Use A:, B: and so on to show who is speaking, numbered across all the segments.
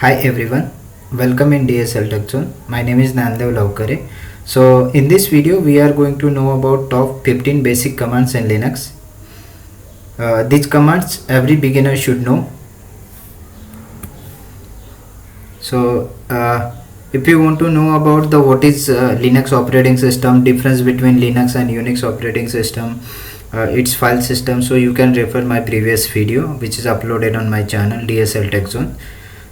A: Hi everyone, welcome in DSL Tech Zone. My name is Nandev Laukare. So in this video we are going to know about top 15 basic commands in Linux. These commands every beginner should know. So if you want to know about the what is Linux operating system, difference between Linux and Unix operating system, its file system, so you can refer my previous video which is uploaded on my channel DSL Tech Zone.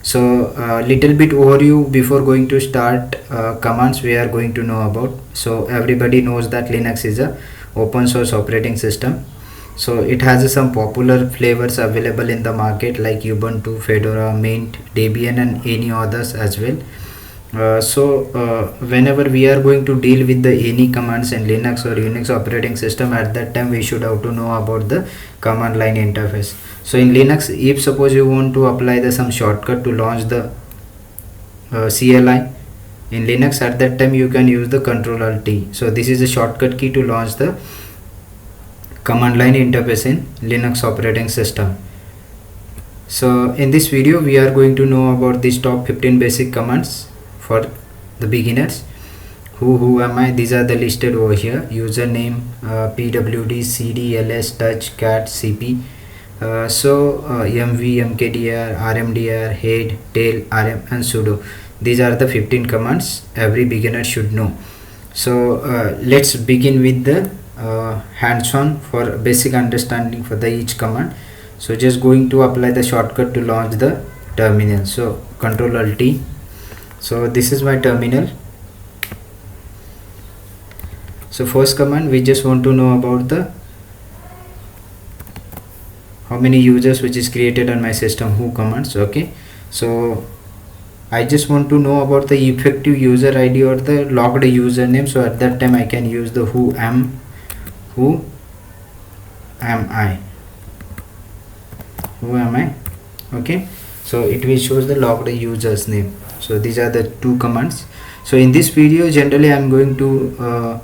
A: So little bit overview before going to start commands we are going to know about. So everybody knows that Linux is a open source operating system. So it has some popular flavors available in the market like Ubuntu, Fedora, Mint, Debian and any others as well. Whenever we are going to deal with the any commands in Linux or Unix operating system, at that time we should have to know about the command line interface. So in Linux, if suppose you want to apply some shortcut to launch the CLI in Linux, at that time you can use the Ctrl+Alt+T. So this is a shortcut key to launch the command line interface in Linux operating system. So in this video we are going to know about these top 15 basic commands for the beginners. Who am I? These are the listed over here. Username, pwd, cd, ls, touch, cat, cp. mv, mkdir, rmdir, head, tail, rm and sudo. These are the 15 commands every beginner should know. So let's begin with the hands-on for basic understanding for the each command. So just going to apply the shortcut to launch the terminal. So Ctrl+Alt+T. So this is my terminal. So first command, we just want to know about the how many users which is created on my system, who commands. Okay, so I just want to know about the effective user ID or the logged username. So at that time I can use the who am I. Okay, so it will shows the logged users name. So these are the two commands. So in this video generally I am going to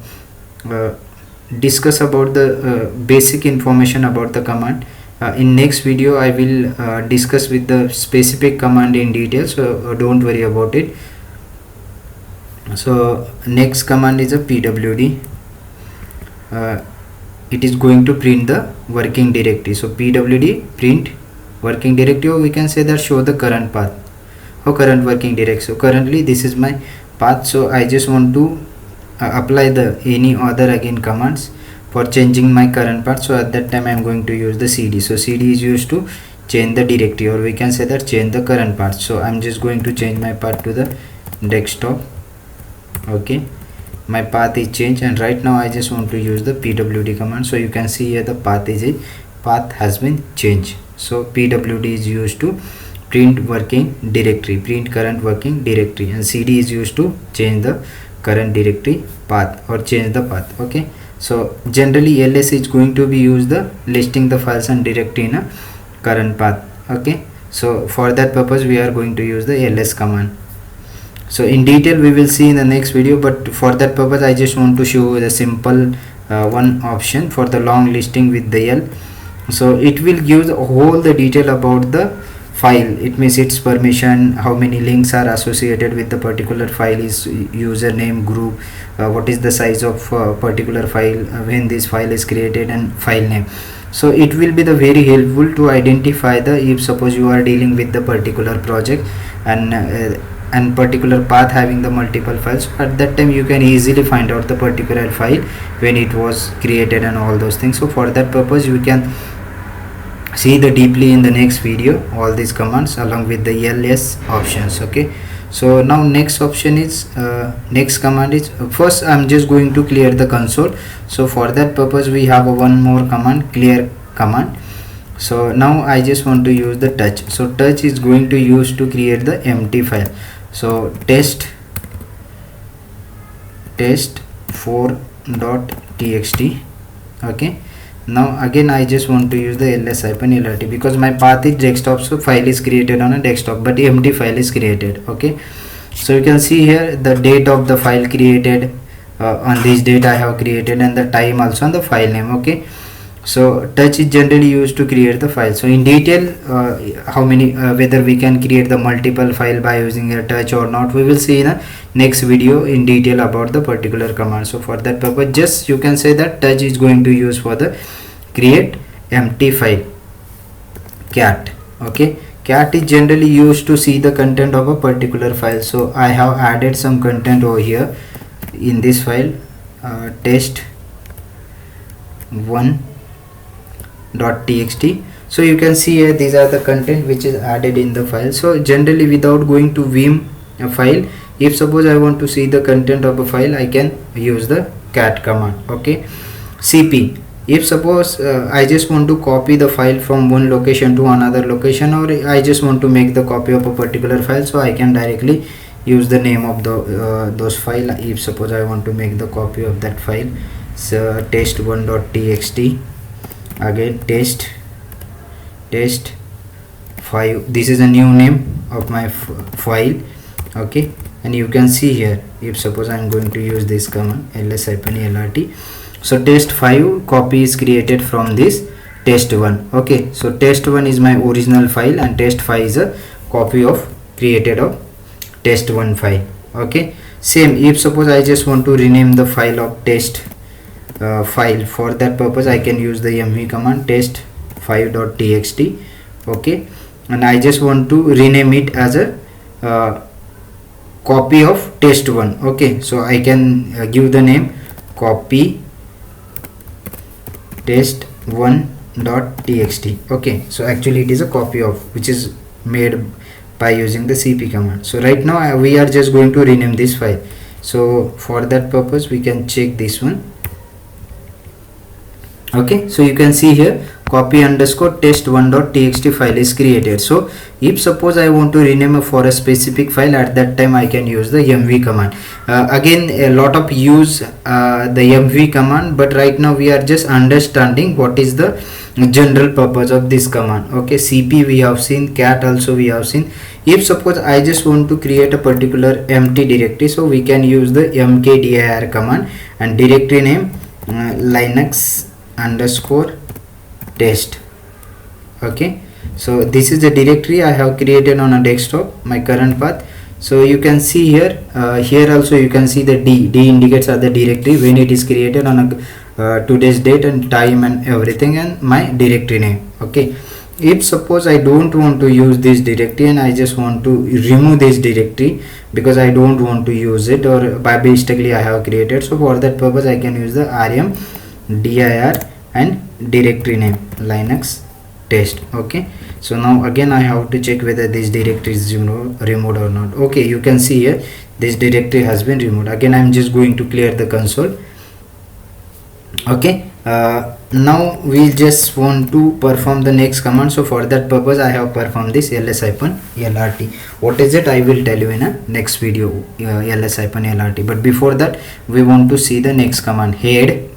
A: discuss about the basic information about the command. In next video I will discuss with the specific command in detail, so don't worry about it. So next command is a pwd. It is going to print the working directory. So pwd print working directory, or we can say that show the current path or current working directory. So currently this is my path, so I just want to apply the any other again commands for changing my current path. So at that time I am going to use the cd. So cd is used to change the directory, or we can say that change the current path. So I'm just going to change my path to the desktop. Okay, my path is changed, and right now I just want to use the pwd command. So you can see here the path has been changed. So pwd is used to print working directory, print current working directory, and cd is used to change the current directory path or change the path. Okay, so generally ls is going to be used the listing the files and directory in a current path. Okay, so for that purpose we are going to use the ls command. So in detail we will see in the next video, but for that purpose I just want to show the simple one option for the long listing with the l. So it will give all the detail about the file. It means its permission, how many links are associated with the particular file, is username, group, what is the size of particular file, when this file is created, and file name. So it will be the very helpful to identify the, if suppose you are dealing with the particular project and particular path having the multiple files, at that time you can easily find out the particular file when it was created and all those things. So for that purpose you can see the deeply in the next video all these commands along with the ls options. Okay, so now next option is next command is first I'm just going to clear the console. So for that purpose we have one more command, clear command. So now I just want to use the touch. So touch is going to use to create the empty file. So test4.txt. okay, now again I just want to use the ls-lrt because my path is desktop, so file is created on a desktop but empty file is created. Okay, so you can see here the date of the file created, on this date I have created, and the time also, and the file name. Okay, So touch is generally used to create the file. So in detail, how many whether we can create the multiple file by using a touch or not, we will see in a next video in detail about the particular command. So for that purpose, just you can say that touch is going to use for the create empty file. Cat, okay, cat is generally used to see the content of a particular file. So I have added some content over here in this file, test1.txt. so you can see here these are the content which is added in the file. So generally, without going to whoam a file, if suppose I want to see the content of a file, I can use the cat command. Okay, cp, if suppose I just want to copy the file from one location to another location, or I just want to make the copy of a particular file, so I can directly use the name of the those file. If suppose I want to make the copy of that file, so test1.txt, again test5, this is a new name of my file. Okay, and you can see here, if suppose I am going to use this command ls-lrt, so test5 copy is created from this test1. Okay, so test1 is my original file and test5 is a copy of created of test1 file. Okay, same, if suppose I just want to rename the file of test file, for that purpose I can use the mv command test5.txt. okay, and I just want to rename it as a copy of test1. okay, so I can give the name copy test1.txt. okay, so actually it is a copy of which is made by using the cp command. So right now we are just going to rename this file. So for that purpose we can check this one. Okay, so you can see here copy underscore test1.txt file is created. So if suppose I want to rename for a specific file, at that time I can use the mv command. Again, a lot of use the mv command, but right now we are just understanding what is the general purpose of this command. Okay, cp we have seen, cat also we have seen. If suppose I just want to create a particular empty directory, so we can use the mkdir command and directory name linux underscore test. Okay, so this is the directory I have created on a desktop, my current path. So you can see here, here also you can see the d indicates are the directory when it is created on a today's date and time and everything, and my directory name. Okay, if suppose I don't want to use this directory and I just want to remove this directory because I don't want to use it, or by mistakenly I have created, so for that purpose I can use the rm dir and directory name linux test. Okay, so now again I have to check whether this directory is removed or not. Okay, you can see here this directory has been removed. Again, I'm just going to clear the console. Okay, now we just want to perform the next command. So for that purpose I have performed this ls-lrt. what is it I will tell you in a next video, ls-lrt. but before that we want to see the next command, head.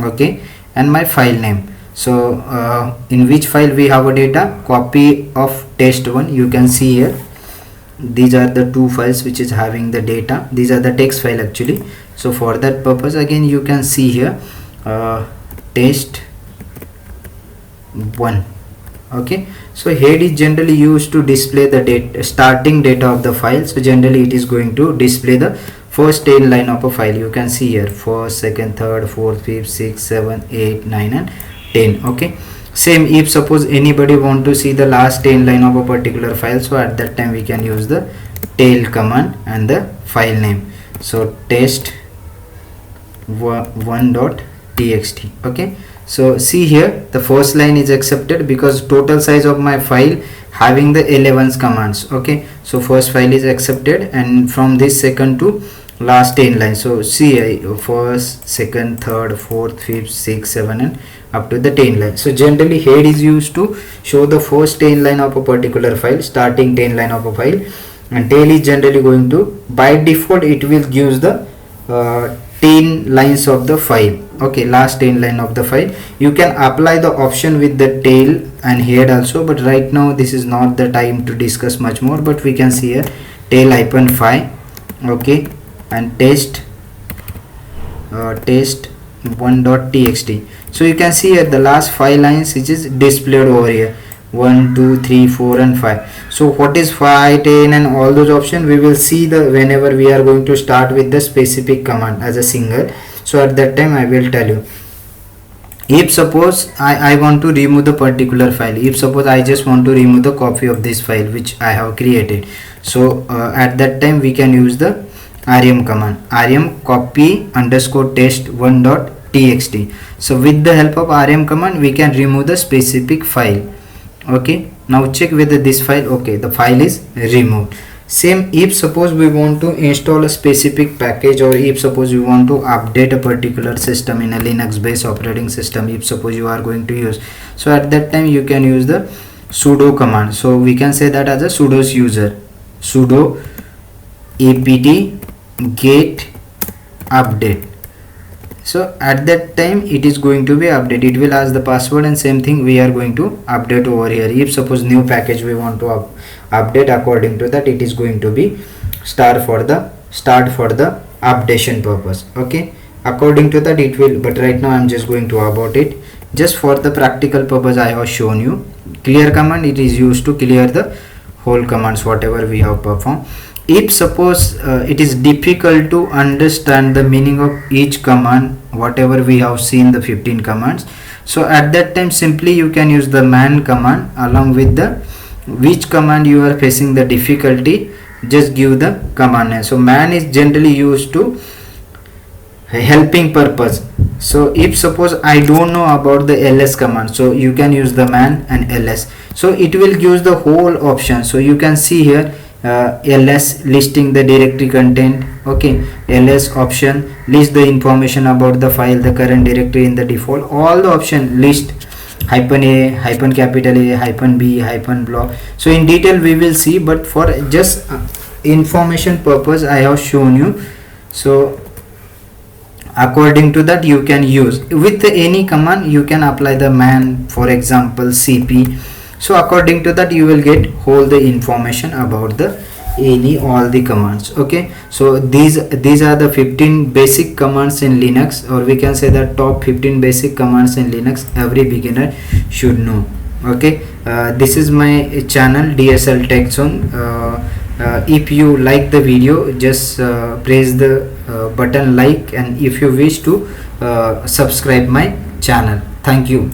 A: Okay, and my file name. So in which file we have a data, copy of test1. you can see here these are the two files which is having the data. These are the text file actually. So for that purpose again you can see here test1. okay, so head is generally used to display the starting data of the file. So generally it is going to display the first 10 line of a file. You can see here first, second, third, fourth, fifth, sixth, 7, 8, 9 and 10. okay, same, if suppose anybody want to see the last 10 line of a particular file, so at that time we can use the tail command and the file name. So test1.txt. okay, so see here the first line is accepted because total size of my file having the 11 commands. Okay, so first file is accepted, and from this second to last 10 lines. So see first, second, third, fourth, fifth, sixth, 7 and up to the 10 lines. So generally head is used to show the first 10 line of a particular file, starting 10 line of a file, and tail is generally going to, by default it will use the 10 lines of the file. Okay, last 10 line of the file. You can apply the option with the tail and head also, but right now this is not the time to discuss much more. But we can see here tail -5. okay, and test1.txt. So you can see here the last 5 lines which is displayed over here, 1 2 3 4 and 5. So what is 5, 10 and all those options we will see the whenever we are going to start with the specific command as a single. So at that time I will tell you. If suppose I want to remove the particular file, if suppose I just want to remove the copy of this file which I have created, so at that time we can use the rm command, rm copy underscore test1 dot txt. So with the help of rm command we can remove the specific file. Okay, now check whether this file, okay, the file is removed. Same if suppose we want to install a specific package, or if suppose we want to update a particular system in a Linux based operating system, if suppose you are going to use, so at that time you can use the sudo command. So we can say that as a sudo's user, sudo apt get update. So at that time it is going to be update, it will ask the password, and same thing we are going to update over here. If suppose new package we want to update, according to that it is going to be start for the updation purpose. Okay, according to that it will, but right now I'm just going to abort it. Just for the practical purpose I have shown you. Clear command, it is used to clear the whole commands whatever we have performed. If suppose it is difficult to understand the meaning of each command whatever we have seen the 15 commands, so at that time simply you can use the man command along with the which command you are facing the difficulty, just give the command name. So man is generally used to helping purpose. So if suppose I don't know about the ls command, so you can use the man and ls, so it will give the whole option. So you can see here ls listing the directory content, okay, ls option list the information about the file, the current directory in the default, all the option list hyphen a, hyphen capital A, hyphen b, hyphen block. So in detail we will see, but for just information purpose I have shown you. So according to that you can use with any command, you can apply the man, for example cp. So according to that you will get whole the information about the any all the commands. Okay, so these are the 15 basic commands in Linux, or we can say that top 15 basic commands in Linux every beginner should know. Okay, this is my channel DSL Tech Zone. If you like the video, just press the button like, and if you wish to subscribe my channel. Thank you.